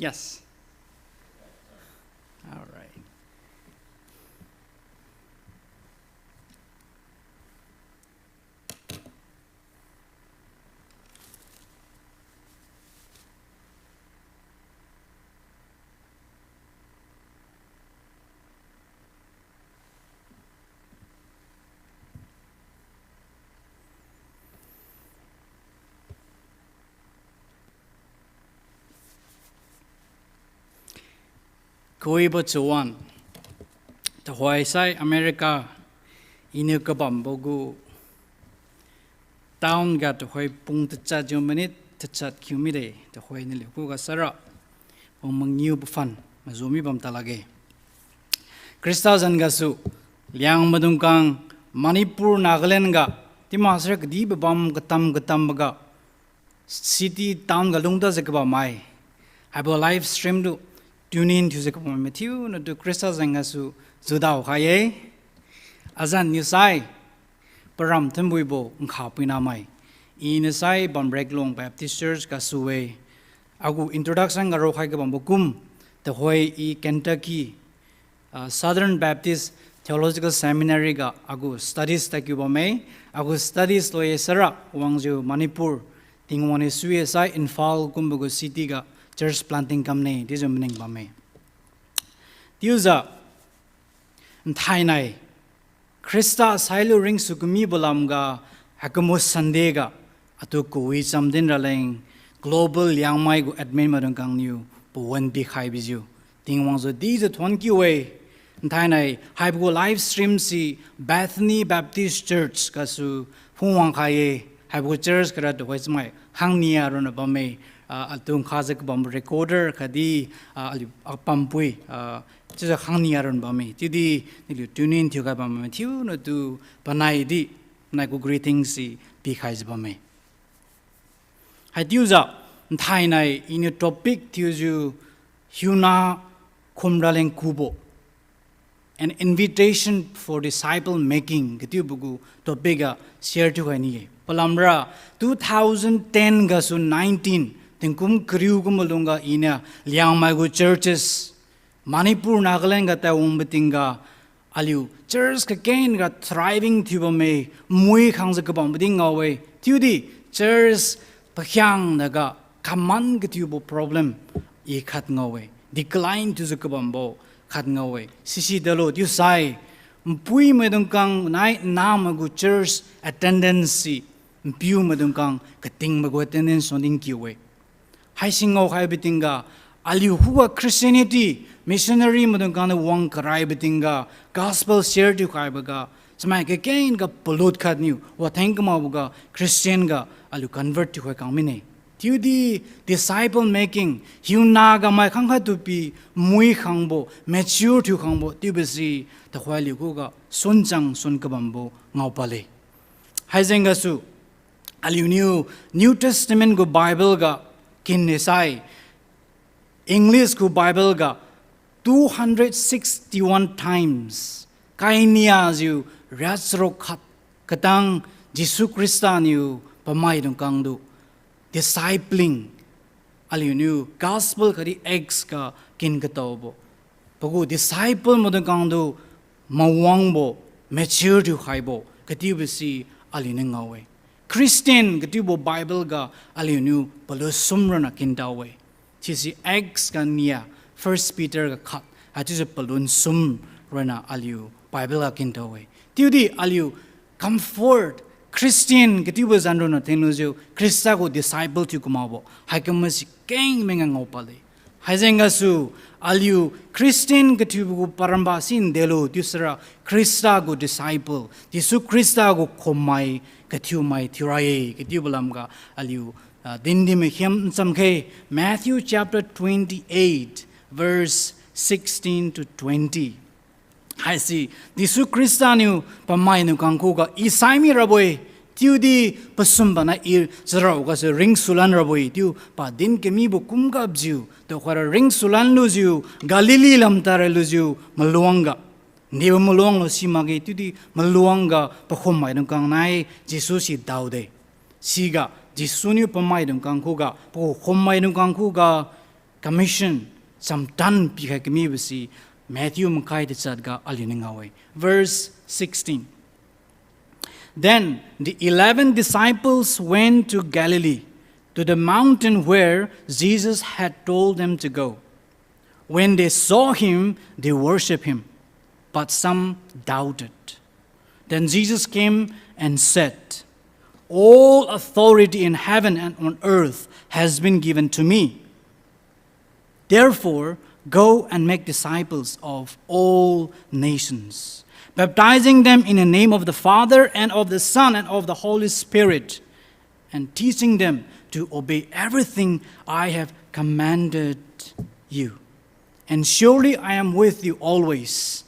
Yes. All right. Kubo chuan the Hawaii side America inu kabam bogu town got the Hawaii pung to chat minute to chat cumide the Hawaii nili kuga sara mang new bufan mazumi bam talage Krista zangasu liang madungkang Manipur Nagaland ga timasrak di bam gatam ga city town ga lungda zakaba mai have a live stream do tune in to the Mathiu no to Krista zangasu zudao khai azan newsai Paramthonbui bo Nkhapuinamai in sai Bamreklong Baptist Church ka suwe agu introduction ga ro khai ka bambukum the Hawaii Kentucky Southern Baptist Theological Seminary ga agu studies ta ki bame agu studies lo yesara wangju Manipur tingwane suwe sai Infal kumbugo city ga church planting company this meaning bame tiuza thainai Krista sailu ring sukumi bolamga hakamo Sunday ga atu koi chamdin Raleng global yangmai go admin marang kang new buwan bi khai biju tingwang zo these thon ki way thainai haibu live stream si Bethany Baptist Church kasu phungwang khai haibu church kara to hoismai hangnia ron bame atung khazak bam recorder khadi pampui just hangnia ron bame tidi nilu tune in thuga bam Mathiu no tu panai di na go greetings si bi khais bame haidiuza thainai in a topic tiuju Hiunah Khom Raleng Kubo an invitation for disciple making gitu buku topic ga share to hani palamra 2010 ga su 19 tingkum kriu gumulunga ina liangmai go churches Manipur Nagaland ga ta umbetinga aliu church ka gain ga thriving thibame mui khangza ka bambding away tiudi church pakhyang naga kaman ga tubo problem e khat ngawe decline to zakabambo khat ngawe sisi dalo you sai pui medungkang nai nam go church attendance piu medungkang kating mago attendance soning kiwe haisingo haibitinga aliu huwa Christianity missionary medungkang wang karai bitinga gospel share to kaibaga samai ke kain ga polot khat new wa thank ma buga Christian ga alu convert to kamine tiudi disciple making Hiunah ga mai khangha tu pi mui khangbo mature to khangbo tibisi the khwali ko ga sonchang son ka bambo ngaupale haizenga su alu new testament go bible ga kin nesai English go bible ga 261 times kainia ju rasro khat katang Jesu Christan you pamai dong kang du discipling aliu gospel kari eggs ka kin katobo pagu disciple modong kang du mawang bo mature to haibo katibisi alinu ngawe Christian katibo bible ga aliu palo sumrana kindawe chisi eggs ka nia 1 Peter ka khat ati palun sum rana aliu bible ka kindawe tiudi aliu comfort Christian ketibo zanro na tenujo Krista go disciple tu kumabo haikamas keng mengang opale haizenga su aliu Christian ketibo paramba sin delo dusra Krista go disciple Jesu Krista go khomai ketiu mai thirai ketibo lamga aliu dindim hem samkhe Matthew chapter 28 verse 16 to 20 I see Jesu Kristanu pamai nu kangku ga isaimi raboi tiudi pasumbana ir zarau ga ring sulan raboi tiu pa din ke mi bu kum ga bju to khara ring sulan lu ju Galilee lam tar lu ju maluanga niwa maluang lo sima ge tiudi maluanga pa khomai nu kang nai Jesu si daude siga Jesu ni pamai nu kangku ga po khomai nu kangku ga commission some tan pi kami basi Mathiu Mkai de sadga aliningawe. Verse 16. Then the 11 disciples went to Galilee, to the mountain where Jesus had told them to go. When they saw him, they worshipped him, but some doubted. Then Jesus came and said, "All authority in heaven and on earth has been given to me. Therefore, go and make disciples of all nations, baptizing them in the name of the Father and of the Son and of the Holy Spirit, and teaching them to obey everything I have commanded you. And surely I am with you always,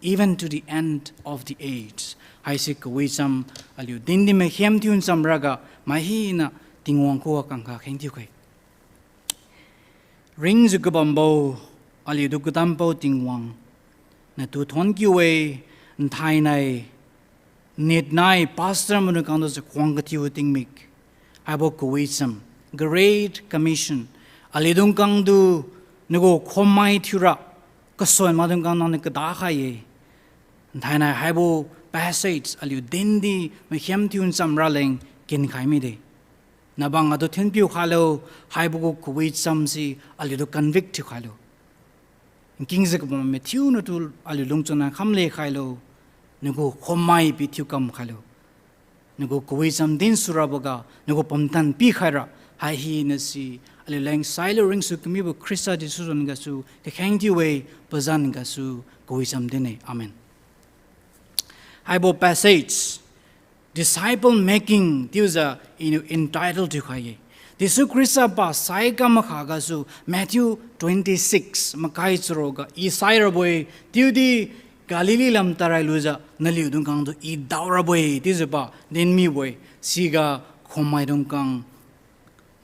even to the end of the age." I say kawisam aliu dindi me hem tiun sam raga mahina tingwang ko kangka kheng tiu kai. Ring zu kabambo aliu du kutampo tingwang na tu thon ki we nthai nai net nai pastor mun kang do se khwang ka tiu ting mik. I bo kawisam great commission ali dung kang du nugo khomai thura ka soin ma dung kang na ka da khai nthai nai hai bo passage aliu dindi me hem tiun sam Raleng kin khai mi de nabang ado thin piu khalo hai bu ko wi sam si aliu do convict khalo nking ze ko Mathiu no tul aliu lung chona kham le khailo nugo khomai pi thiu kam khalo nugo ko wi sam din suraboga nugo pomtan pi khaira hai hi na si aliu lang sailo ring su kmi bu Krista Jesus ga su ke khang ti we pazan ga su ko wi sam din amen. Bible passage, disciple making, these are entitled to khai. Disu Krista pa sai ka makhaga su Matthew 26 makai chroga Isaiah boy tiudi Galilee lam tarai luza nali udung kang do I daura boy tizu pa den mi boy siga khomai dong kang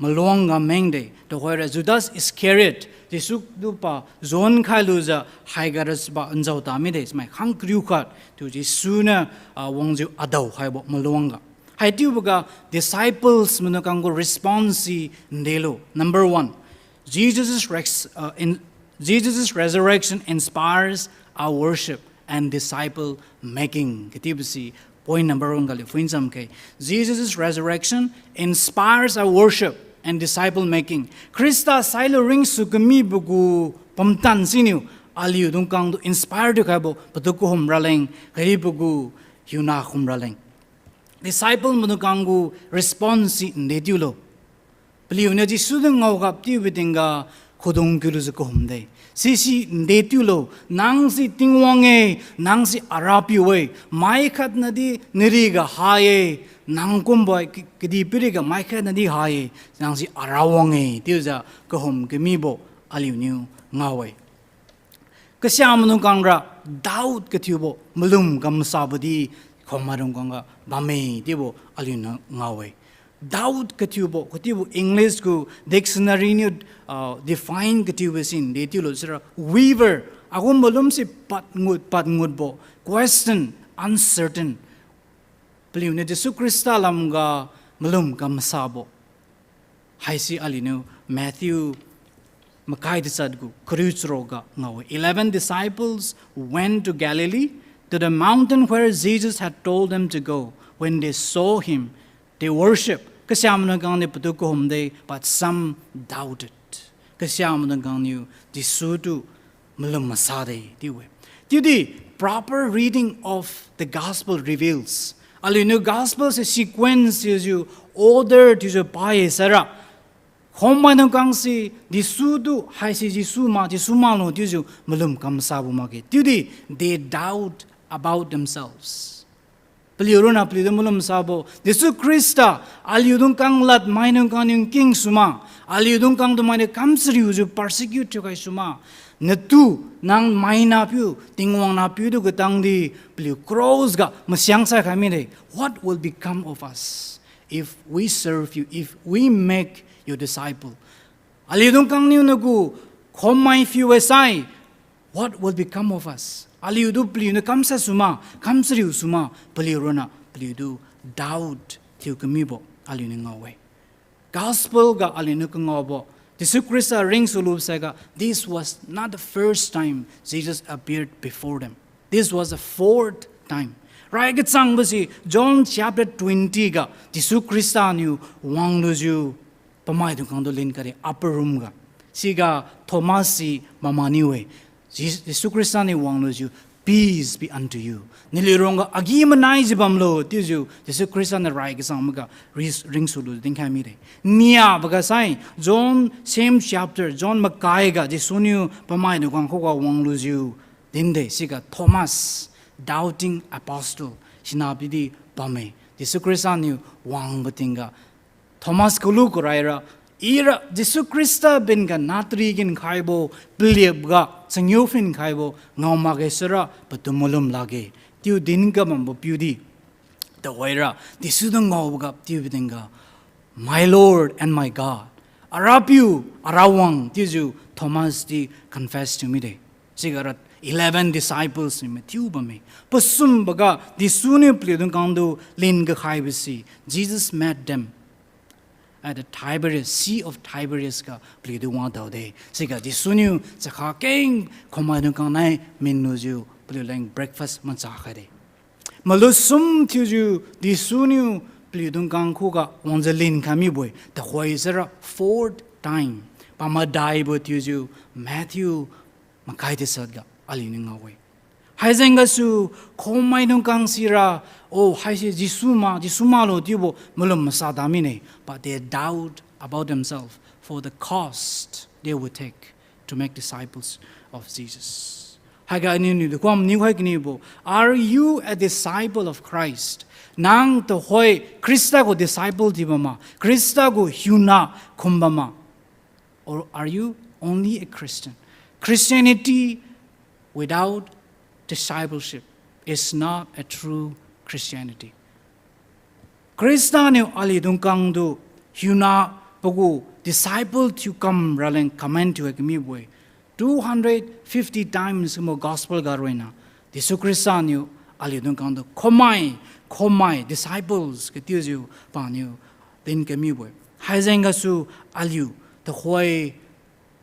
malonga mengde to where Judas Iscariot Disu dupa zon khai luza haigaras ba anjau ta mi de mai khang kriu khat to Jisuna wongju adau hai bo malonga hai tiu buga disciples munakango response ndelo. Number 1, Jesus' resurrection inspires our worship and disciple making. Ketibsi point number 1 gali fuinsam ke Jesus' resurrection inspires our worship and disciple making. Krista sailo ring sukami bugu pamtan sinu aliu dung kang do inspired to kabo patuku hom Raleng kari bugu Hiunah hom Raleng. Disciple munukangu response ndetiulo pliu ne ji sudung ngau gap ti bitinga khodong kilu ko homde sisi ndetiulo nangsi tingwange nangsi arapi we mai khat nadi niriga haye nangkum boy kidi piriga mai khat nadi haye nangsi arawange tiuja ko hom kemibo aliu new ngawe kasyam munukangra daud kathiubo mulum gam sabadi khomarung kanga bame tibo aliu ngawe Daud katiubo English ku dictionary ni define katiubo sin detiulo sira weaver agum bolum si patngud bo question uncertain pliu ne Jesu Krista lamga malum kamsabo haisi alinu Mathiu makai desadgu kruchroga ngawe 11 disciples went to Galilee to the mountain where Jesus had told them to go. When they saw him, they worshipped. But some doubted. The proper reading of the gospel reveals. The gospel is a sequence you order to your pai sara. Khom si disudu haisi jisuma no tizu mulum kamsabu mage. They doubt about themselves. Peliuruna pelidumulum sabo. Disu Krista aliudung kang lat mainung kang nking suma. Aliudung kang do maine kamsri uju persecute kai suma. Netu nang maina piu tingwang na piu do gatang di peliu cross ga masyang sa kami de. What will become of us if we serve you, if we make your disciple? Aliudung kang niu nagu khomai fiu esai. What will become of us? Aliudu pliu kamsa suma kamsriu suma peliurona pliudu doubt tiu kamibo aliu ngawe gospel ga aliu ngabo Jesu Christa ring sulub saga. This was not the first time Jesus appeared before them. This was the fourth time. Right get sang basi John chapter 20 ga Jesu Christa new wang luju pamai du kang do lin kare upper room ga. Siga Thomas si mamaniwe. Jesu Christa ni wang luju peace be unto you. Nilironga agimanai jibamlo tiju Jesu Christa na right sang ga ring sulu ding kai mi de. Nia baga sai John same chapter John makai ga Jesu new pamai du kang ko ga wang luju dinde siga Thomas doubting apostle sinabidi pame Jesu Christa new wang batinga Thomas kulu koraira ira Jesu Christa benga natrigin khaibo bliebga sangyofin khaibo ngaumagesara patumulum lage tiu dinga mambo beauty the waira disudang ngauga tiu bidinga my Lord and my God arapu arawang tiju Thomas di confess to me de sigarat 11 disciples in Mathiu bame pasum baga disune plidung kandu linga khaibisi Jesus met them at the Tiberias, Sea of Tiberias ka plidu wa daw de siga disunu sa keng komadung kanai minuju plileng breakfast man sa khade malusum tuju disunu plidung kang khu ga wanjalin kami boy the hoizera fourth time pama dai bo tuju Mathiu makai de sadga alining away Haizengasu Khom kang sira oh haisi jisuma lo tibo mulum masadamine but they doubt about themselves for the cost they would take to make disciples of Jesus. Haga ni the kwam ni hoi knibo are you a disciple of Christ? Nang to hoi Krista go disciple tibama Krista go Hiunah kumbama or are you only a Christian? Christianity without discipleship is not a true Christianity. Kristani ali dungkang do Hiunah pogu disciple to come Raleng comment to me boy 250 times more gospel garwena. Jesu Kristani ali dungkang do Khomai disciples ketizu panyu din kemi boy. Haizenga su aliu the hoi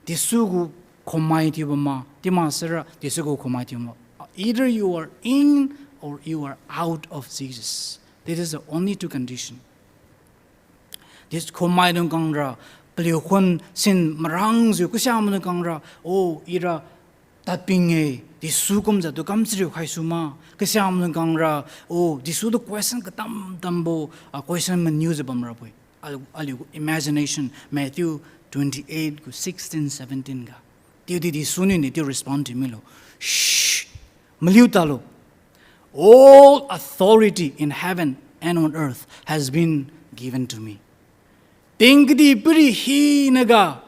disugu Khomai tibama timasera disugu Khomai tibama. Either you are in or you are out of Jesus. This is the only two conditions. This Khomai dong kangra pliokon sin marang zu kusyam dong kangra oh ira tapinge disukum za do kamsri khaisuma kusyam dong kangra oh disu the question katam tambo question man news bamra boy al imagination Matthew 28 16 17 ga tiu di suni ni tiu respond to me lo shh Maliutalo, all authority in heaven and on earth has been given to me. Tingdi puri hi naga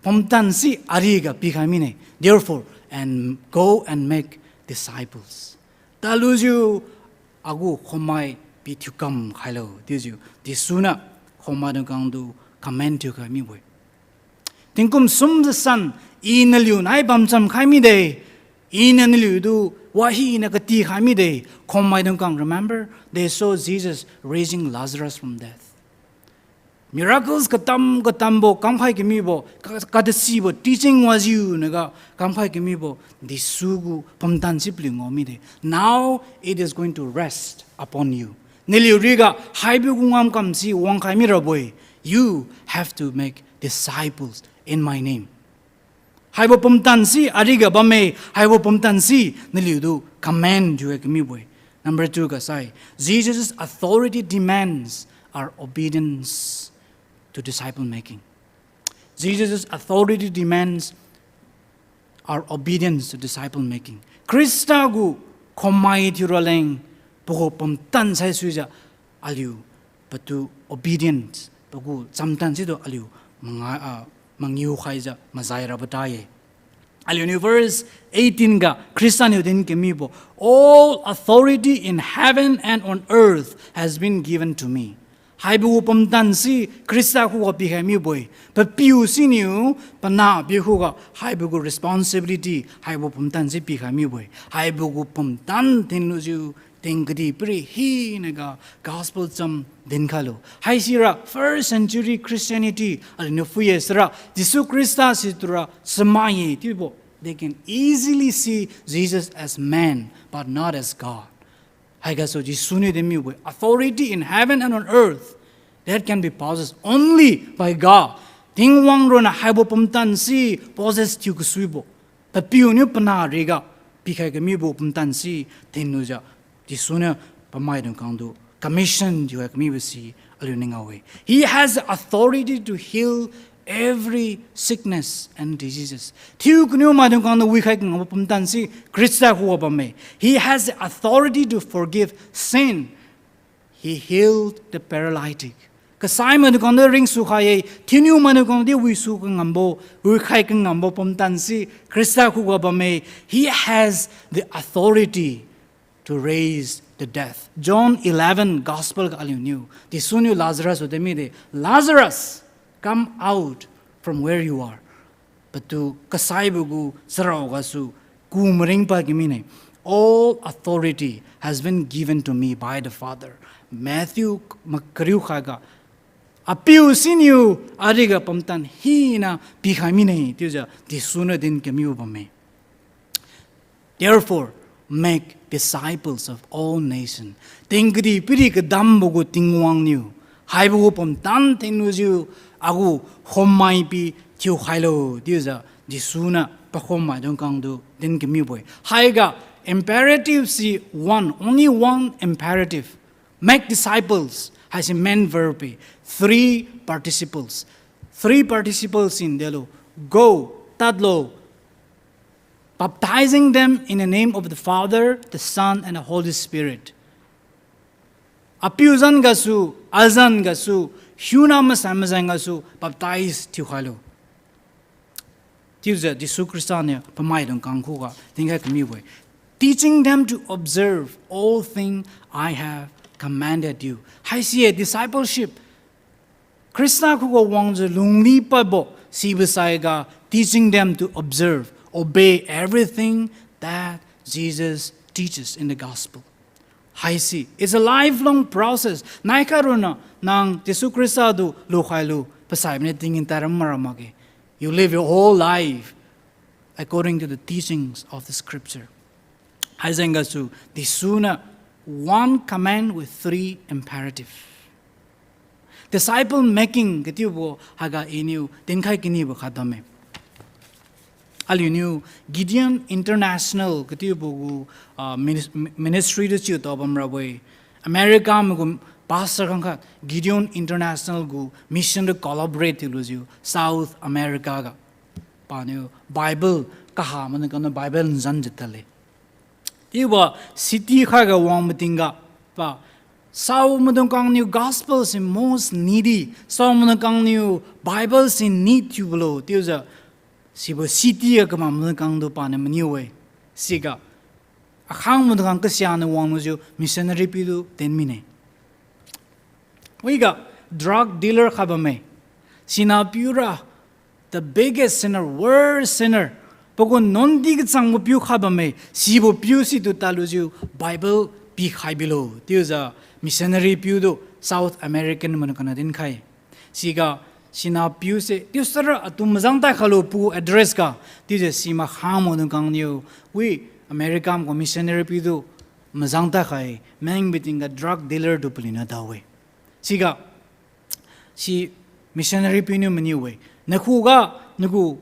pomtansi ariga pikamine. Therefore, and go and make disciples. Taluju agu Khomai pitukam khalo. Tiju disuna Khomai dongkandu comment to kami boy. Tingkum sum the sun inaliu nai bamsam kami de. In and Ludu, Wahi in a Kati Hamide, Khom Kang, remember? They saw Jesus raising Lazarus from death. Miracles Katam Katambo, Kampai Kimibo, Katasibo, teaching was you, Naga, Kampai Kimibo, the Sugu, Pamtan Sibling Omide. Now it is going to rest upon you. Nili Riga, Haibugungam Kamsi, Wonkai Miraboy, you have to make disciples in my name. Haibo pumtansi ariga bame haibo pumtansi niliudu command you ekmi boy. Number 2 kasai Jesus' authority demands our obedience to disciple making. Jesus' authority demands our obedience to disciple making. Krista gu Khomai tiroleng pogo pumtan sai suja aliu patu obedience pogo samtan sido aliu Mangyu Khaiza Mazaira Bataye. Aliuni verse 18 ga Christian Udin Kemibo. All authority in heaven and on earth has been given to me. hai bu pom tan si Krista ku pi hai mi boy but piu si niu pana bi ku ga hai bu responsibility hai bu pom tan si pi hai mi boy hai bu pom tan tin lu ju tingri pri hi naga gospel cham din khalo hai sira first century Christianity al no fu yesra Jesu Krista situra samaye tibo they can easily see Jesus as man but not as God. I guess so Jisuni demi with authority in heaven and on earth that can be possessed only by God. Ting wang ro na haibo pumtan si possessed tu kusuibo. But piu ni pana rega pikai ke mi bo pumtan si tenuja Jisuna pamai dong kangdu commission you have me si aluning away. He has authority to heal every sickness and diseases. He has the authority to forgive sin. He healed the paralytic. Kasai manukonda ring sukaye tinu manukondi wisu ngambo wikai ngambo pomtansi Krista kuwabame. He has the authority to raise the death. John 11 Gospel alunu. The sunu Lazarus odemide Lazarus. Come out from where you are. But to kasaibugu saraugasu kumring pa gimine. All authority has been given to me by the Father. Mathiu makariukaga. Apiu sinu ariga pamtan hina pihamine tuja disuna din kamiubame. Therefore, make disciples of all nations. Tingri pirik dambugu tingwang new. Haibu pamtan tenuju. Agu Khom pi tiu hailo diuza disuna pa Khom don't kang do din ke mi boy haiga imperative si one only one imperative make disciples has a main verb three participles in delo go tadlo baptizing them in the name of the Father the Son and the Holy Spirit apiuzan gasu azan gasu Hiunah masamazangasu baptized tiuhalo. Tiuza Jesu Christania pamaidong kangkuga tingay kamiwe. Teaching them to observe all things I have commanded you. Hai siye discipleship. Krista kuga wangza lungli pabo sibasaiga teaching them to observe, obey everything that Jesus teaches in the gospel. Haisi. It's a lifelong process. Naikaruna nang Jesu Krista do lukhailu pasay tingin taram maramage. You live your whole life according to the teachings of the Scripture. Haisengasu disuna one command with three imperative. Disciple making ketiubo haga inu dinkai kinibo kadame. Alinu Gideon International ketiubo ministry to chiu tobam rawe America mugum pastor kangka Gideon International gu mission to collaborate iluju South America ga panu Bible kaha man kana Bible njan jitale iwa city khaga wang metinga pa Sao mudong kang new gospels in most needy sao mudong kang new Bibles in need tu below tiuza sibo city ka mamudong kang do pa na maniwe siga akhang mudong kang kasya na wang jo missionary pidu 10 minute we got drug dealer khabame sinapura the biggest sinner worst sinner pogo non dig sang mo piu khabame sibo piu si tu taluju Bible pi khai below tiuza missionary piu do South American man kana din khai siga sina piu se tiusara atum majang ta khalo pu address ka tije sima khamo dang kang new we America ko missionary piu do majang ta khai mang biting a drug dealer do pulina dawe siga si missionary piu ni mani we nakhuga nagu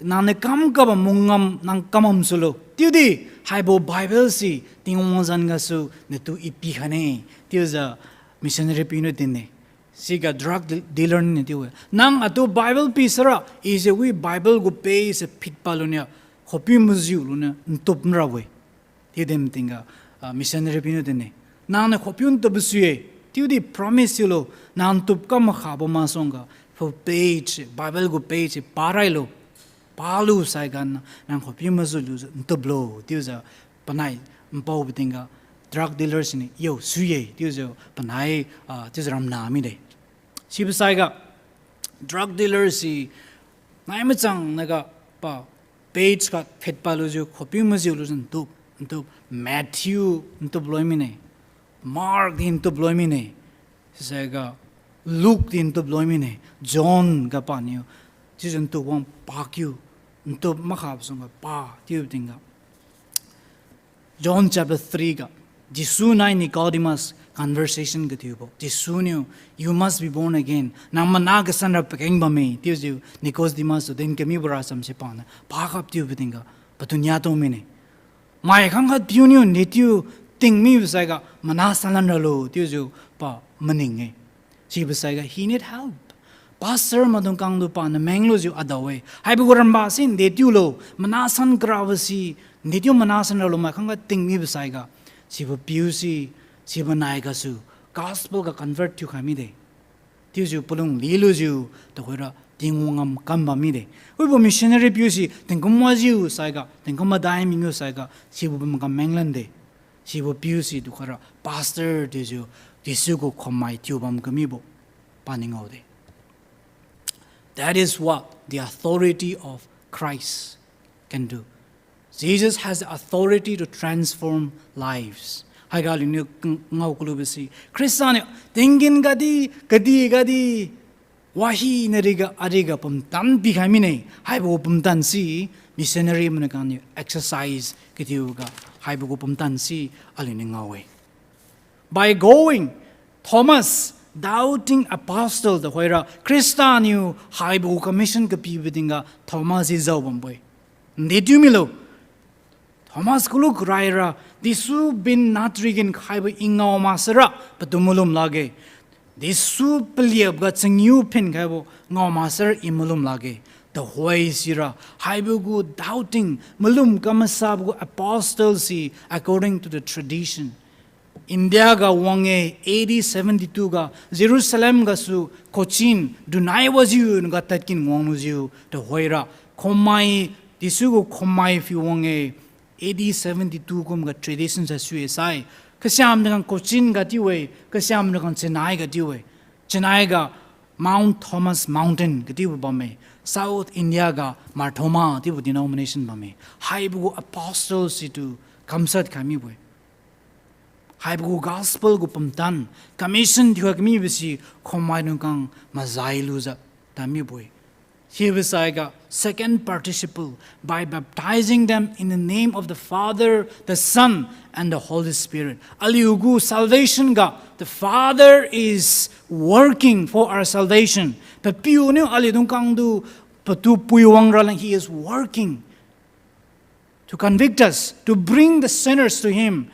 nang kam ka mungam nang kamam solo tiudi haibo Bible si tingwazan ga su netu ipi khane tiuza missionary pino dinne siga drug dealer ni tiwe nang atu Bible pisara is a we Bible go pay is a pitpalonia hopi muziu luna ntopmra we tidem tinga missionary pino dinne nang na hopiun tobsue tiudi promise lo nang tupka ma khabo ma songa for page Bible go page parailo palu saigan nang hopi mazulu ntoblo tiuza panai mpau bitinga drug dealers ni yo suye tiu jo panai tiu ram na mi de si besai ga drug dealers si nai ma chang na ga pa page ka phet pa lu jo khopi ma ji lu jin tu Mathiu to blow mi ne Mark din to blow mi ne sai ga Luke din to blow mi ne John ga pa ni ji jin to wang pa kyu to ma khap song ga pa tiu ding ga John chapter 3 ga Jisu nai Nicodemus conversation ga tiu bo Jisu ni you must be born again namana ga san ra pekeng ba me tiu ju Nicodemus den ke mi bra sam se pa na pa khap tiu ding ga patunya to mi ne mai khang khat piu ni ne tiu ting mi sai ga mana salan ra lo tiu ju pa maning nge si ba sai ga he need help pastor madung kang du pa na menglo ju adawe hai bu ram ba sin de tiu lo mana san gravasi ne tiu mana san ra lo mai khang khat ting mi ba sai ga si ba piu si ba nai ga su gospel ga convert tiu khami de tiu ju pulung li lu ju to hora tingungam kamba mi de oi bo missionary piu si tingkumwa ju sai ga tingkumma dai mi ngu sai ga si bu ma menglan de si bu piu si du khara pastor de ju Jisu ko khomai tiu bam kami bo paning au de that is what the authority of Christ can do Jesus has the authority to transform lives hai ga ni ngau kulu bisi Christian tingin gadi wahi nariga ariga pum tan bi khami nei hai bo pum tan si missionary man kan exercise kitiuga hai bo pum tan si alini ngawe by going Thomas doubting apostle the hoira Christianu hai bo commission ka pi bidinga Thomas is awam boy ndidumilo Thomas kuluk raira disu bin natrigin khai bo ingaw masara patumulum lage Disu peliab gat sing you pin kabo ngaw master imulum lage the hoy sira haibugu doubting mulum kamasabu apostles si according to the tradition India ga wange AD 72 ga Jerusalem ga su Cochin dunai was you ga tatkin ngong you the hoira khomai disu go khomai fi wange AD 72 kum ga traditions as suicide Kasiam dengan Cochin ga diwe, kasiam dengan Chennai ga diwe. Chennai ga Mount Thomas Mountain ga diwe bame. South India ga Marthoma diwe denomination bame. Hai bu apostles itu kamsat kami boy. Hai bu gospel gu pamtan commission diwa kami bisi khomai nungkang mazailu za tami boy. Here was a second participle by baptizing them in the name of the Father, the Son, and the Holy Spirit. Aliugu salvation ga the Father is working for our salvation. But piu ni alidung kangdu patu puyuang ralang he is working to convict us, to bring the sinners to Him.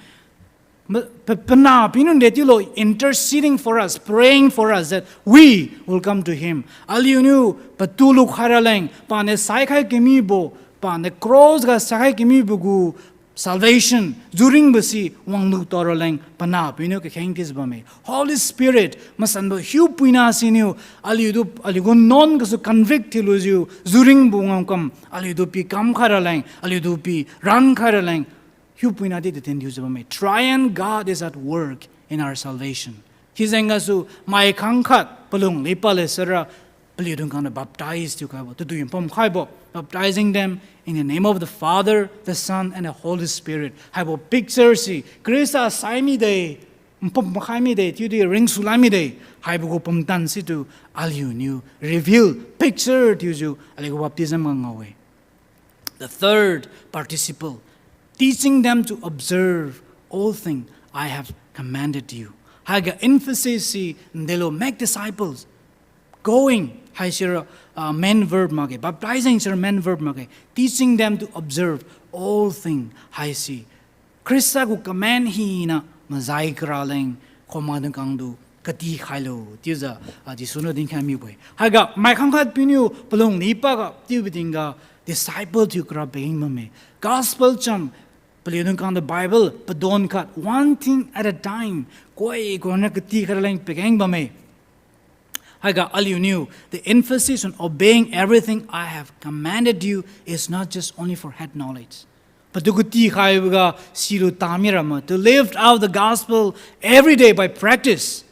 Interceding for us, praying for us that we will come to Him. Aliunu patuluk haraleng pane saikai kimibo pane cross ga sakai kimibugu salvation during basi wangnu toroleng pana pinu ke khengkis bame Holy Spirit masando hiupuina sinu aligun non ga convict hiluju during bungam kam alidu pi kam haraleng alidu pi ran haraleng Triune God is at work in our salvation. Hizengasu mai kangkat pelung lipale sera pelidung kana baptized you kabo to do pom khaibo baptizing them in the name of the Father, the Son, and the Holy Spirit. Haibo picture si Krista saimi de pom khaimi de tu de ring sulami de haibo ko pom tan si tu aliu new reveal picture tu ju aligo baptism ngawe. The third participle teaching them to observe all things I have commanded you. Haga emphasis si ndelo make disciples. Going, hai sira main verb mage. Baptizing sira main verb mage. Teaching them to observe all things. Hai si. Krista ko command hi na mazai Raleng komadang kangdu kati khailo. Tiuza jisuno din kami boy. Haga mai kangkat pinu pelong nipa ka tiu bitinga disciple tiu kra being mame. Gospel cham Pelidung kang the Bible, padon kat one thing at a time. Koi kona kati karaleng pekeng bame. Haga aliu knew the emphasis on obeying everything I have commanded you is not just only for head knowledge. Patuguti khaibuga siru tamirama to live out the gospel every day by practice.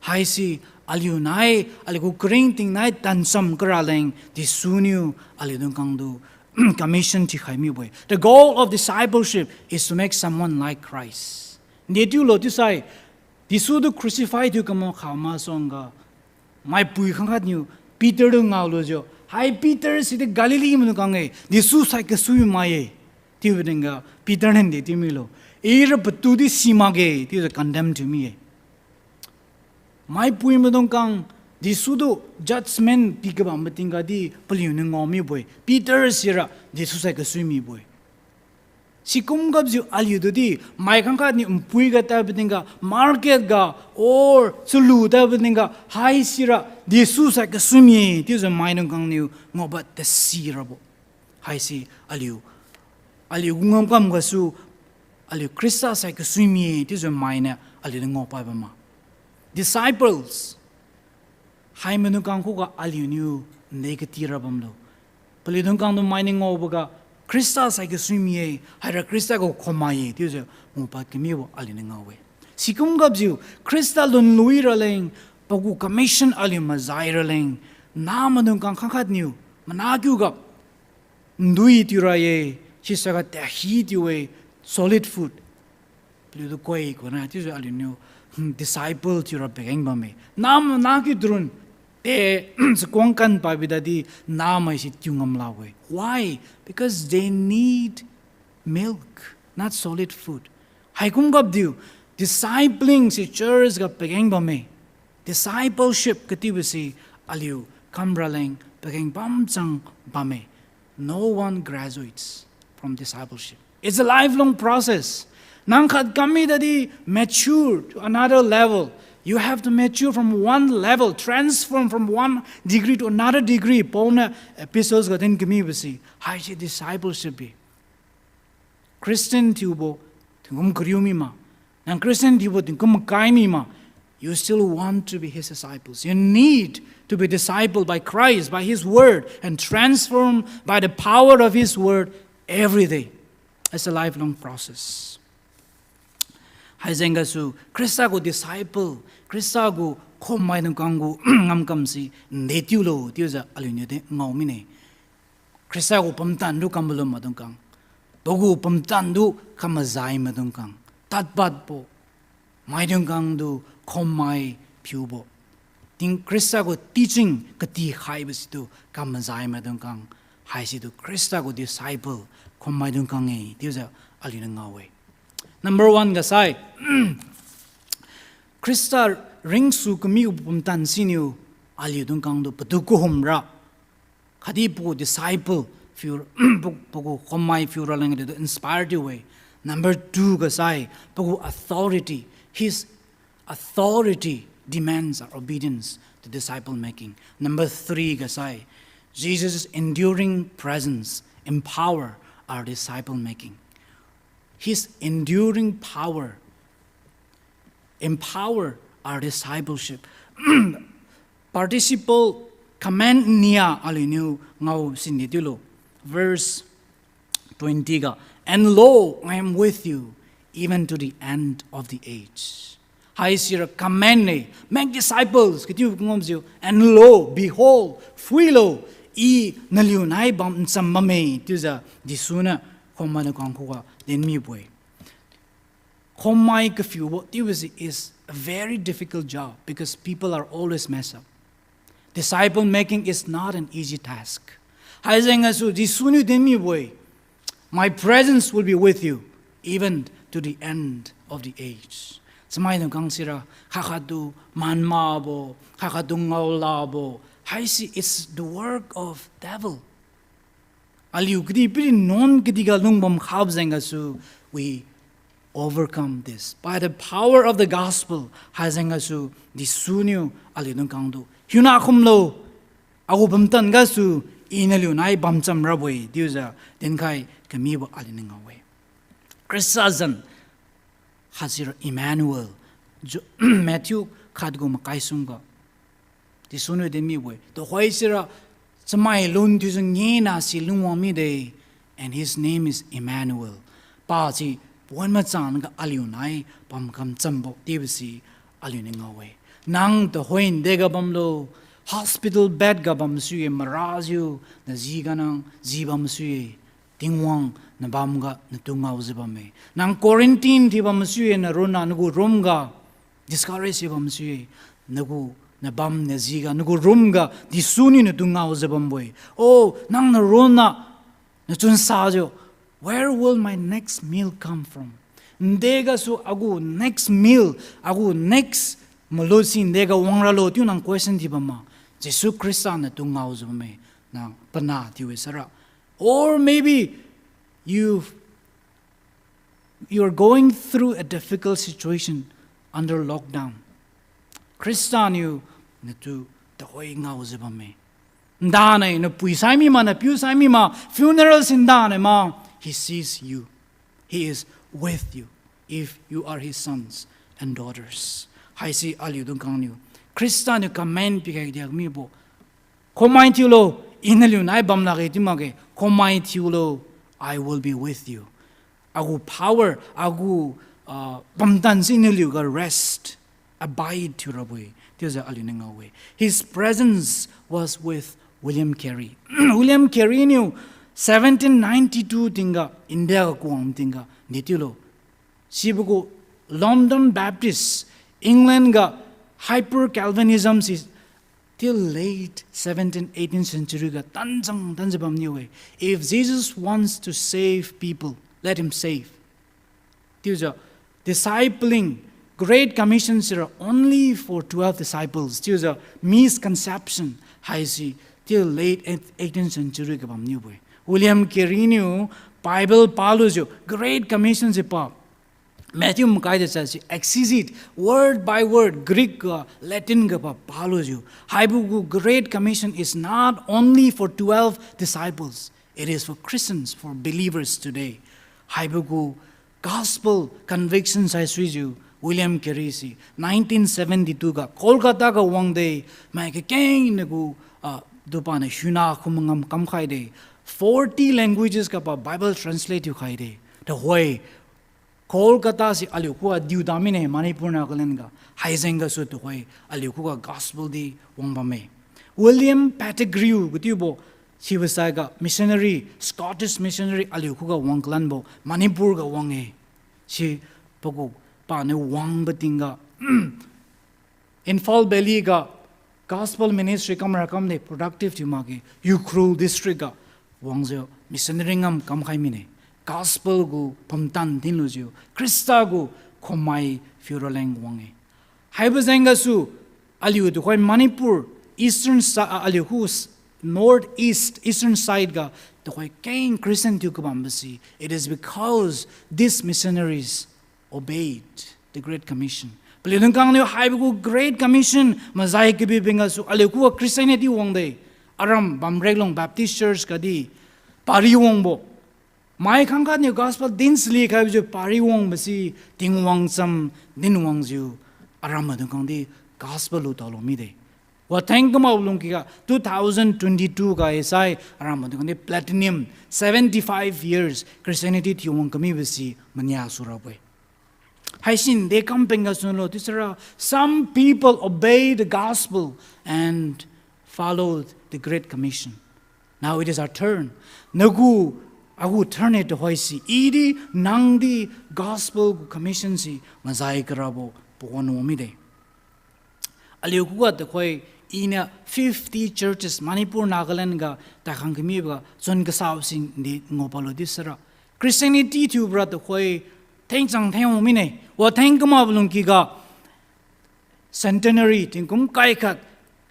Hai si aliunai aligu kring ting nai tansam Raleng di sunu alidung kangdu commission ti khaimi boy. The goal of discipleship is to make someone like Christ. Netu lo tu sai disudu crucified you kamo khama songa mai pui khangat new Peter do ngaulo jo. Hai Peter si the Galilee munu kangai disu sai ka sui mai tiwinga Peter nende timilo. Ira patudi simage ti condemned to me. My puimadong kang disudo judgment pikaba matinga di paliunang ngomi boy. Peter sira disusay kasumi boy. Si kumgabju alyudo di may kangkat ni umpuy ga tabitinga market ga or sulu tabitinga hay sira disusay kasumi tiyo sa may nang kang niyo ngobat the sira bo. Hay si aliu gungam kam gasu aliu Krista say kasumi tiyo sa may na aliu ngopay ba ma. Disciples, hai menukang kuka aliuniu negatira bamlo. Palidungkang no mining obaga Krista sai ke swimie, hai Krista go komaye, tiyo mupat kemiwo alinengawe. Sikum gabju Krista lun lui Raleng, pagu commission alim mazai Raleng, na menukang kangkat niu, managyu gab, ndui tiraye, chisaga tahi tiwe, solid food. Palidu koi ko na tiyo aliuniu. Disciple tira pegeng bame nam naki drun te skwangkan pabidadi namai si tyungam lawe. Why? Because they need milk, not solid food. Haikum gabdiu discipling si church ga pegeng bame. Discipleship katibasi aliu kamraleng pegeng bamchang bame. No one graduates from discipleship. It's a lifelong process. Nangkat kami dadi mature to another level. You have to mature from one level, transform from one degree to another degree. Pauna epistles gatin kami basi. Hai si discipleship bi. Christian tubo tingum kriumi ma. Nang Christian tubo tingum kaimi ma. You still want to be his disciples. You need to be discipled by Christ, by his word, and transformed by the power of his word every day. It's a lifelong process. Haizengasu Krista go disciple, Krista go Khom mai nang kangu ngam kamsi netiulo tiuza alunya de ngaumine. Krista go pamtan du kambulo madong kang. Bogu pamtan du kamazai madong kang. Tatpat po mai dong kang du Khom mai piubo. Ting Krista go teaching kati khai basitu kamazai madong kang. Hai situ Krista go disciple Khom mai dong kang e tiuza alunya ngawe. Number one gasai Krista ringsu kami upumtan sinu aliyudung kang do patuko humra khadi po disciple fur pogo khomai fura lang do inspired way. Number two gasai pogo authority. His authority demands our obedience to disciple making. Number three gasai Jesus' enduring presence empower our disciple making. His enduring power empower our discipleship. Participle command niya alinu ngau sinitulo. Verse 20 ga. And lo, I am with you even to the end of the age. Hai sira command ne make disciples kitiu ngomsiu. And lo, behold, fuilo I naliunai bam sammame tiuza disuna khomana kangkhuga then me boy. Khomai kafiu is a very difficult job because people are always mess up. Disciple making is not an easy task. Haizengasu disunu then me boy. My presence will be with you even to the end of the age. Samay nung kang sira kakadu manmabo kakadung ngaulabo. Haisi it's the work of devil. Aliu kdi pili non kdigal nung bam khabzengasu we overcome this by the power of the gospel. Hazengasu disunu ali nung kangdu. Hiunah khumlo aku bamtan gasu inaliu nai bamcham rabwe diuza denkai kamibo ali nung awe. Christazan hazir Emmanuel Mathiu khadgo makaisunga disunu de miwe to hoisira samai lun tu ngena si lungwami de and his name is Emmanuel. pa chi pon ma chan ga aliu nai pam kam chambo tibsi aliu ning away nang the hoin de ga bam lo hospital bed ga bam su marazu na ji ga nang ji bam su tingwang na bam ga na tungaw ze bam me nang quarantine ti bam su na rona nugu room ga discourage bam su nugu na bam na ji ga nugu room ga di suni na tungaw ze bam boy oh nang na rona na chun sa jo where will my next meal come from ndega su agu next meal agu next malosin ndega wangra lo tu nang question ti bam ma Jesus Christ na tungaw ze bam me na pana ti we sara or maybe you're going through a difficult situation under lockdown. Christian you na tu the hoi ngao ze bam me ndana na pui sai mi ma na piu sai mi ma funerals in dana ma he sees you. He is with you if you are his sons and daughters. Hai si aliu dong kang you. Christian you comment pi ka diak mi bo. Komai ti lo inaliu nai bam la ge ti ma ge komai ti lo I will be with you. Agu power agu bamdan siniliu ga rest abide to rabui. There's a aliu ning away. His presence was with William Carey. William Carey knew 1792 tinga India ga kuam tinga nitilo. Sibugo London Baptist England ga hyper Calvinism is till late 17th 18th century ga tanjang tanjabam ni way. If Jesus wants to save people, let him save. There's a discipling great commissions are only for 12 disciples. There's a misconception. I see till late 18th century ga bam ni way. William Carey knew Bible palujo great commissions ipa Mathiu mukai says exegete word by word Greek Latin ga palujo haibu great commission is not only for 12 disciples, it is for Christians, for believers today. Haibu gospel convictions I suiju William Carey 1972 ga Kolkata ga wang day mai ke keng nagu dupane Hiunah kumangam kam khai de 40 languages ka Bible translate you khai de the way Kolkata si aliukua diu damine Manipur na kalenga haizenga su to way aliukua gospel di wangbame. William Pettigrew gutibo he was a missionary Scottish missionary aliukua wanglanbo Manipur ga wange she pogo pa ne wang batinga in fall belly ga gospel ministry kam ne productive timage Ukhrul district ga wangzo missionary ngam kam khai mine gospel gu pamtan dinluju Krista gu khomai Raleng wange haibazenga su aliu du khoi Manipur eastern aliu hus northeast eastern side ga the khoi king Christian tu kabambasi. It is because these missionaries obeyed the great commission. Palidong kang niyo haibu great commission mazai ke bibinga su aliu ku Christianity wangde aram bamreglong Baptist church kadi pari wangbo mai khangka ni gospel din sli khai ju pari wong basi ting wang sam din wang ju aram adung kang di gospel lu talo mi de wa thank ma ulung ki ga 2022 ga esai aram adung kang di platinum 75 years Christianity ti wong kami basi manya surabwe haisin de kampenga sunlo tisara some people obeyed the gospel and followed the great commission. Now it is our turn. Nagu agu turn it to hoisi idi nangdi gospel commission si mazai karabo pono mide aliukuga the koi ina 50 churches Manipur Nagaland ga takhangmi ga chon ga saw sin di ngopalo disara Christianity tu bra the koi thangsang thang mine wa thangma bulung ki ga centenary tingkum kai khat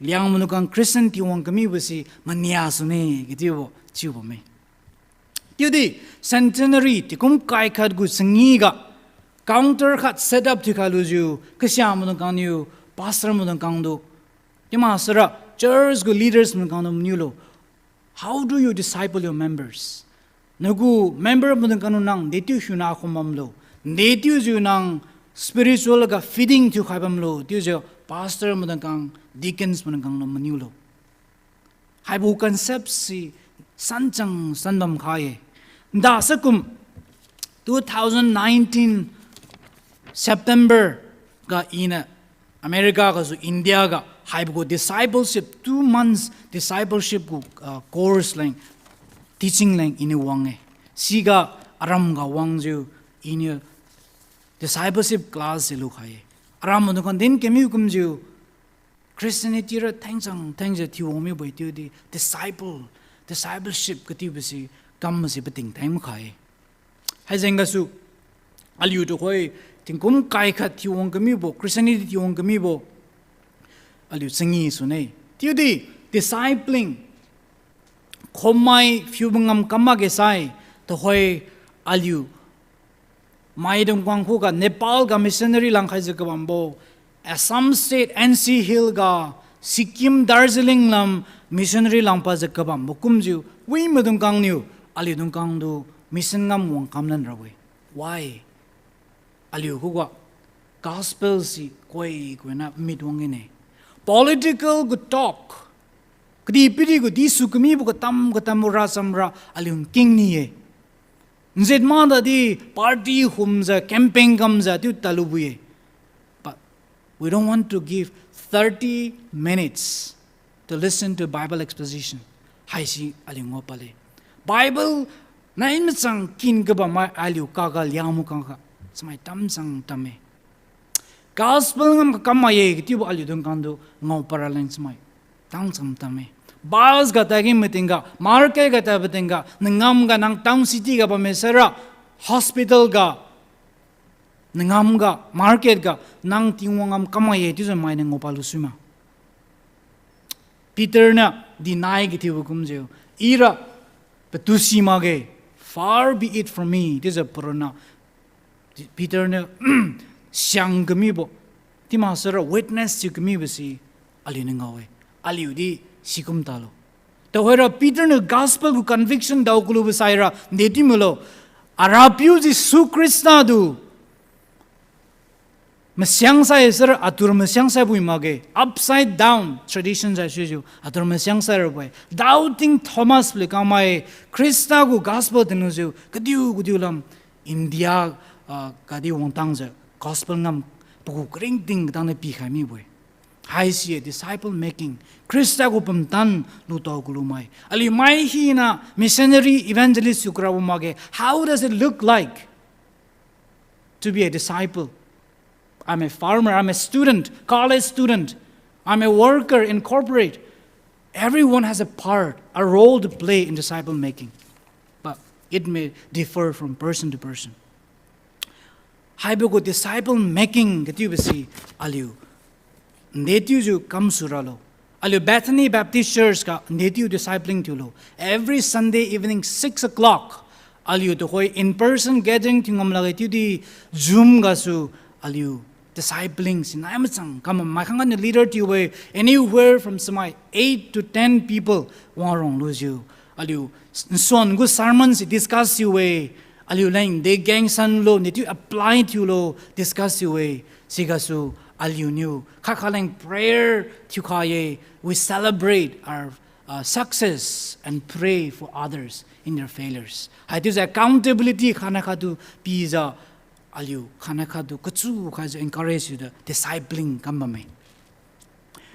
liang munukang Christian ti wong kami basi mania sune gitibo chibo me Yudi centenary tikum kai khat gu sangi ga counter khat set up ti khaluju ksyam mun kang new pastor mun kang do yama sara church gu leaders mun kang nulo how do you disciple your members nagu member mun kang nang detu Hiunah khomam lo detu ju nang spiritual ga feeding tu khaibam lo tu jo pastor mun kang deacons mun kang no manulo haibu concept si sanchang sanbam khaye da sakum 2019 September ga ina America ga su India ga haibu discipleship 2 months discipleship course lang teaching lang ini wange siga aram ga wangju ini discipleship class se lu khai aram no kan din kemi kumju Christianity ra thangsang thiwomi boi tu di discipleship kati bisi kam se bating thang khai hai zenga su aliu to khoi tingkum kai khat thiwong kami bo Christianity thiwong kami bo aliu sangi su nei tiu di discipling khomai fyubangam kama ge sai to hoi aliu maidong kwanghu ga Nepal ga missionary lang khai je kabambo Assam state NC Hill ga Sikkim Darjeeling lam missionary lang pa je kabambo kumju wi madung kang niu aliu dung kang du mission ngam wang kamnan rawe why aliu huwa gospel si koi na midwang ine political good talk kdi pidi go di sukmi bu katam ra samra aliu king ni ye nzet ma da di party humza camping kamza tu talubuye but we don't want to give 30 minutes to listen to Bible exposition haisi aliu ngopale Bible nain sang kin ga ba ma aliu kagal yamu kanga samai tam sang tame gospel ngam kamaye ti bo aliu dong kandu ngau paraleng samai tang sam tame bals ga tagi metinga marke ga ta betinga ngam ga nang town city ga ba mesara hospital ga ngam ga market ga nang tingwangam kamaye ti so mai ngau palu suma Peter na deny gi ti bo kumje ira betusi mage far be it from me this a purana Peter ne siang gami bo ti ma sara witness ti gami basi ali ngawe ali udi sikum talo to hera Peter ne gospel ku conviction daw kulu basaira neti mulo arapiu ji su krista du masyang sa sara atur masyang sa bui mage upside down traditions I show you atur masyang sa boy doubting Thomas le kamai krista ku gospel tenuju kadiu lam India kadi wong tangja gospel ngam puku kring ding dang ne pi khami boy hai si disciple making krista ko pamtan lu to gulumai ali mai hi na missionary evangelist yukrawo mage how does it look like to be a disciple I'm a farmer I'm a student college student I'm a worker in corporate everyone has a part a role to play in disciple making but it may differ from person to person Haibugo disciple making katubasi aliu netiu ju kam suralo aliu Bethany Baptist Church ka netiu discipling tulo every Sunday evening 6 o'clock aliu to hoi in person gathering tingom lagi tu di Zoom ga su aliu discipling sinayamachang kam makangan leader ti we anywhere from samai 8 to 10 people warong luju aliu son go sermons discuss you we aliu lain de gang san lo need to apply to lo discuss you way sigasu aliu new kakalang prayer to kaye we celebrate our success and pray for others in their failures it is accountability khana khadu pizza aliu khana khadu kachu khaja encourage you the discipling kambame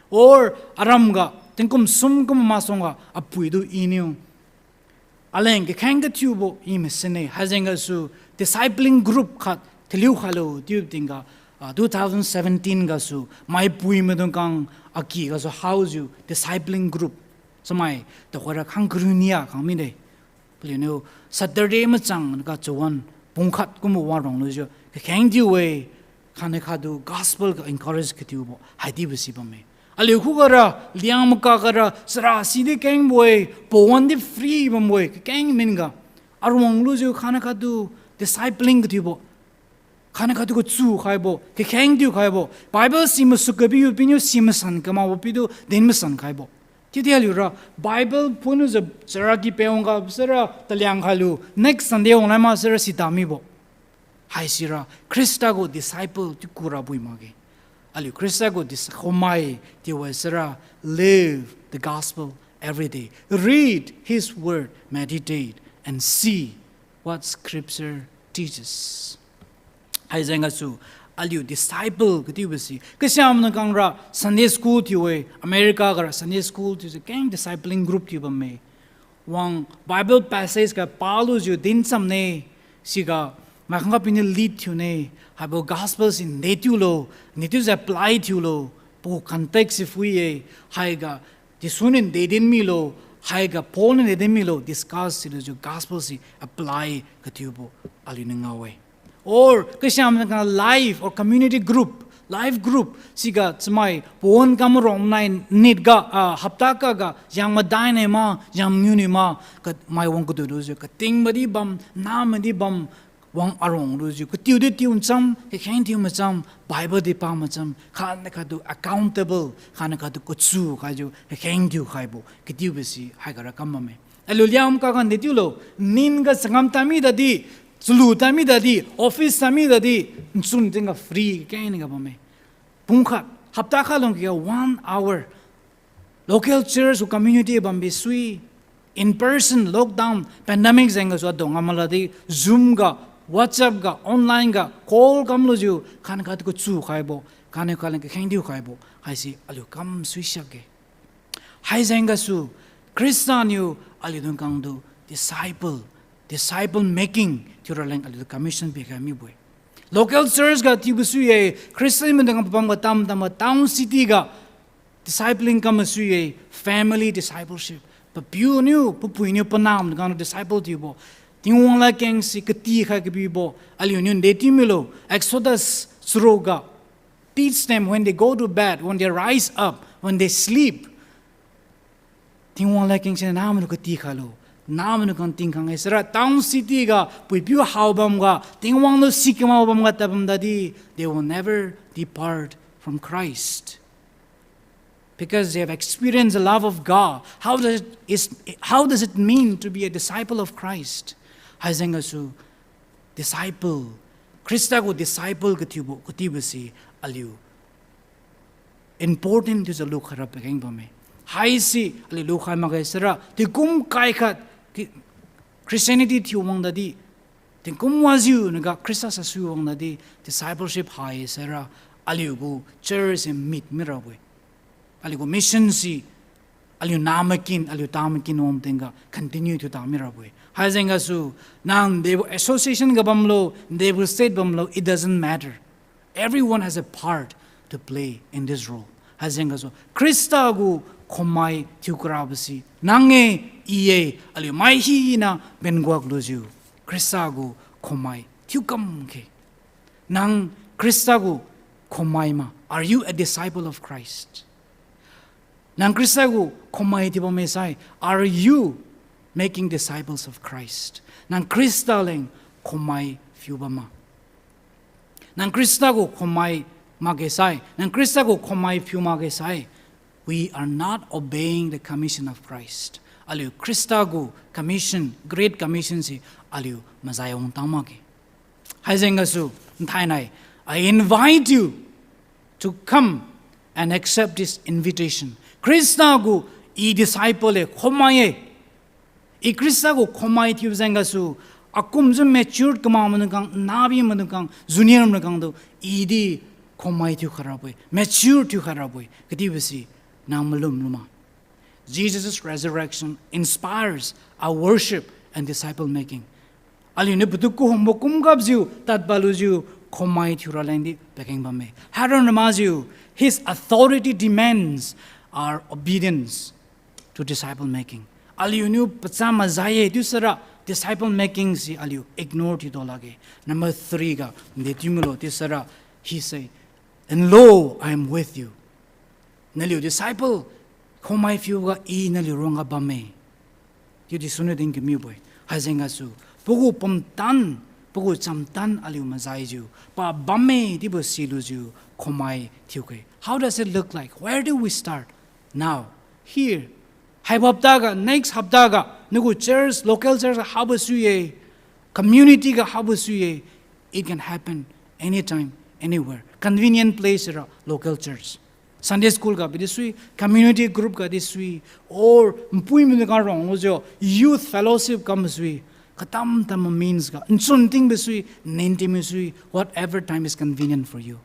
or aramga tinkum sumkum masonga apuidu inu Aleng kanga tubo imesene hazenga su discipling group khat teliu khalo tube tinga 2017 ga su mai pui medong kang aki ga so house you discipling group samai to khora khang grunia khang mi de you know Saturday ma chang ga chuan pungkhat kum warong lo jo khang ji we khane khadu gospel ga encourage kitubo haidi bisi bame aliu khugara liang ka gara sra sidi keng boy pon di free bam boy keng minga arwong lu ju khana khadu discipling kutibo khana khadu ko chu khaibo ke keng du khaibo bible sim sukabi yu pinyu sim san kama opidu den san khaibo ti aliu ra bible punu za sra ki peonga sra talyang khalu next sunday onla ma sra sitami bo hai sira krista go disciple ti kura bui mage aliu krista go dis khomai ti wasra live the gospel every day read his word meditate and see what scripture teaches. Haizengasu aliu disciple katibasi. Kasyamna kangra Sunday school tiwe America gara Sunday school tiwe keng discipling group tiwe me. Wang Bible passage ka palu ju din samne siga makanga pini lead tiwe habo gospels in netulo netus apply tiulo po context if we haiga disunin de din milo haiga Paul ne de milo discuss the gospels apply katiubo alinangawe. Or kasyam na life or community group, life group siga smai pon kamrom nine need ga hapta ka ga yang madai ne ma yang muni ma ka mai wong ko do ka ting madi bam na madi bam wang arong do ka tiu de tiu cham ke khain tiu ma cham Bible de pa ma cham khan ka do accountable khan ka do kutsu ka jo ke khain tiu khai bo ke tiu besi hai ga kam ma me aluliam ka kan de tiu lo nin ga sangam tami da di Sulu tami dadi, office tami dadi, sun tinga free kain nga bame. Pungkhat, hapta ka long kaya 1 hour. Local church o community bambi sui in person lockdown pandemic zenga so dong amaladi Zoom ga, WhatsApp ga, online ga, call kam lo ju kan ka ko chu khaibo, kan ka lang khain diu khaibo. Hai si alu kam sui shake. Hai zenga su Christian you ali dong kang do disciple making to Raleng ali commission be kami boy. Local church ga tibusuye Christian man dang pam tam town city ga discipling kam suye family discipleship. But you knew pupu ni panam dang disciple tibo. Tingwang la keng si kati kha kibo ali union deti milo Exodus suroga teach them when they go to bed, when they rise up, when they sleep. Tingwang la keng si nam lo kati khalo. Naman kan tingkang esra town city ga puipiu haubam ga tingwang no sikma bam ga tabam dadi they will never depart from Christ because they have experienced the love of God. How does it mean to be a disciple of Christ? Hazenga su disciple Krista go disciple kutibasi aliu important to the look harap keng bame hai si ali look ha magesra tikum kai khat Christianity tiwang dadi tingkum waziu naga Christa sa suwang dadi discipleship high sera aliugo church and meet mirawe aliugo mission si aliu namakin aliu tamakin om tenga continue to tamirawe hazenga su nang they association gabamlo they will state bamlo it doesn't matter. Everyone has a part to play in this role. Hazenga su Christa go Khomai tiukrabasi nange iye ali mai hi na benguak loju Christago Khomai tiukam ke nang Christago Khomai ma are you a disciple of Christ? Nang Christago Khomai tibo mesai are you making disciples of Christ? Nang Christaleng Khomai fiubama nang Christago Khomai magesai nang Christago Khomai fiumagesai we are not obeying the commission of Christ. Aliu Christago commission, great commission si aliu mazayong tamake. Haizenga su ntainai. I invite you to come and accept this invitation. Christago I disciple khomaye. I Christago khomai tiuzenga su akum zum matured kamamanukang nabi manukang junior manukang do idi khomai tiu kharaboy mature tiu kharaboy kadibasi namalum luma. Jesus' resurrection inspires our worship and disciple making. Alinu butuku homokum gabziu tat baluziu khomai thuralendi peking bame. Haron namaziu his authority demands our obedience to disciple making. Aliunu patsama zaye dusara disciple making si aliu ignore ti dolage. Number 3 ga ndetimulo tisara he say and lo I am with you. Naliu disciple khomai fiuga I naliu ronga bame. You disuneding kimi boy. Hazenga su pugu pomtan pugu chamtan aliu mazaiju pa bame dibo siluju khomai thiuke. How does it look like? Where do we start? Now, here. Hai haptaga next haptaga nugu church local church habasuye community ga habasuye. It can happen anytime anywhere. Convenient place ra local church. Sunday school ka bidisui community group ka disui or mpui mun ka rong jo youth fellowship ka masui katam tam means ga unsunting besui nentimesui whatever time is convenient for you.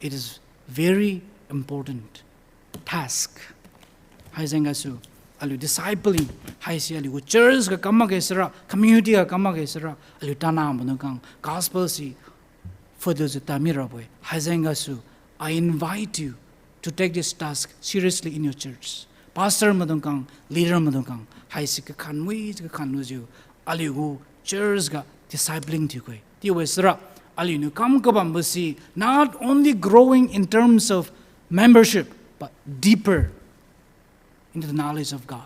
It is very important task. Haisengasu alu discipling haisi alu church ga kamagesra community ga kamagesra alu tana munukang gospel si for those tamira boy. Haisengasu I invite you to take this task seriously in your church. Pastor madungkang, leader madungkang, haisi ka kanwis you aligu church ga discipling to koi. Tiwesra alinu kam kabambusi not only growing in terms of membership but deeper into the knowledge of God.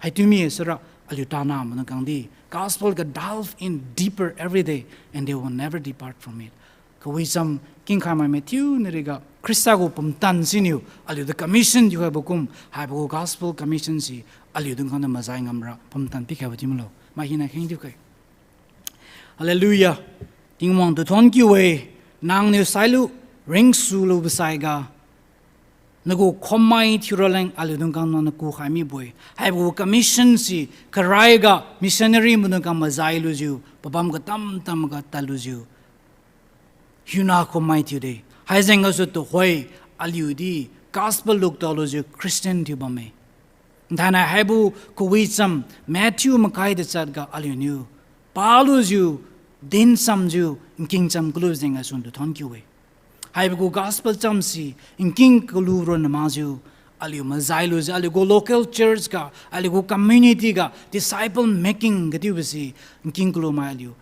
Haitumi esra alutana madungkang di gospel ga delve in deeper every day and they will never depart from it. Kawisam Nkhapuinamai Mathiu neriga Christago pumtan sinu alu the commission you have bukum haibu gospel commission si alu dungkang mazai ngamra pumtan pikabatimulo mahina kengdi kai. Hallelujah. Tingwang to tonkiwe nang ne sailu ring sulu besaiga nago Khomai Raleng alu dungkang na ku khami boy haibu commission si karaiga missionary munungkang mazai luju babam ga tam ga taluju Hiunah Khomai today. Haisengasu to hoi aliudi gospel look dollars Christian tubame. Dana habu kuwisam Mathiu makai the sadga aliunu. Palus you din some you nking cham closing as on the tonkiwe. Haibu gospel chamsi nking kuluro namazu aliu mazailus aligo local church ga aligo community ga disciple making gatibasi nking kuloma aliu.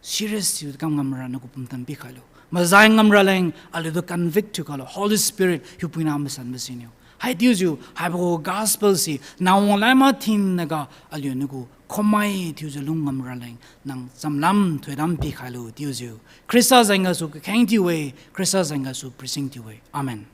Serious you come gamra nakupumtan pikalo. Mazayangam Raleng alu the convict you call Holy Spirit Nkhapuinamai san mesinu. Hai dius you haibo gospel si now lama thin naga alu nugu Khomai dius lungam Raleng nang samlam thuedam pikalo dius you. Christa zangasu kangti way Christa zangasu preaching way. Amen.